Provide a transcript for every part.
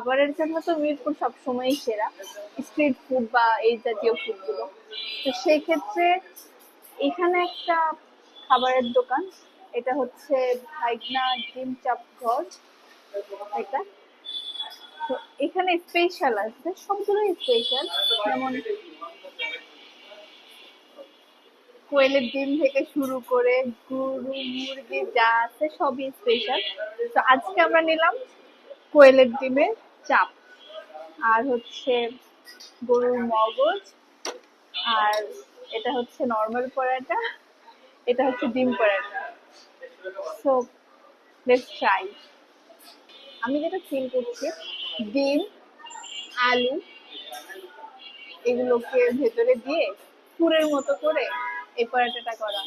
খাবারের জন্য তো মিরপুর সবসময়ই সেরা, স্ট্রিট ফুড বা এই জাতীয় ফুডগুলো। তো সেই ক্ষেত্রে এখানে একটা খাবারের দোকান, এটা হচ্ছে ভাইগনা ডিম চাপ ঘর। এটা তো এখানে স্পেশাল আছে, সবগুলোই স্পেশাল। যেমন কোয়েলের ডিম থেকে শুরু করে গরু মুরগি যা আছে সবই স্পেশাল। তো আজকে আমরা নিলাম কোয়েলের ডিমের চাপ, আর হচ্ছে গরুর মগজ, আর এটা হচ্ছে নর্মাল পরাটা, এটা হচ্ছে ডিম পরাটা। So let's try. আমি যেটা ফিল করছি, ডিম, আলু এগুলোকে ভেতরে দিয়ে পুরের মতো করে এই পরাটাটা করা।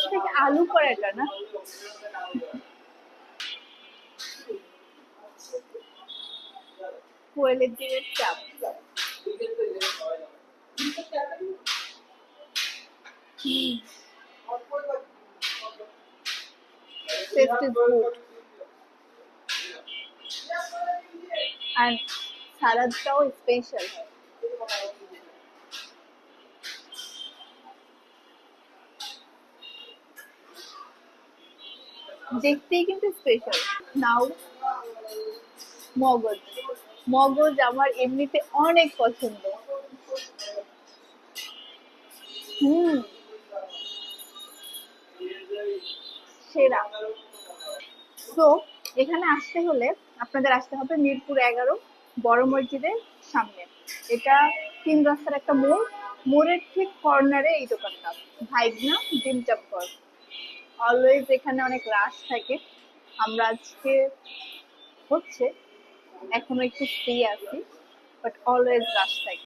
এটা কি আলু পরাটা না? কোয়েলের ডিমের চাপ। টেস্ট ইজ গুড, অ্যান্ড সালাদটাও স্পেশাল। দেখতেই কিন্তু স্পেশাল। নাও মগজ, মগজ আমার এমনিতে অনেক পছন্দ। হুম, সেরা। তো এখানে আসতে হলে আপনাদের আসতে হবে মিরপুর 11 বড় মসজিদের সামনে। এটা 3 রাস্তার একটা মোড়, মোড়ের ঠিক কর্নারে এই দোকানটা, ভাইগনা ডিম চাপ ঘর। অলওয়েজ এখানে অনেক রাশ থাকে। আমরা আজকে হচ্ছে এখনো একটু ফ্রি আছি, বাট অলওয়েজ রাশ থাকে।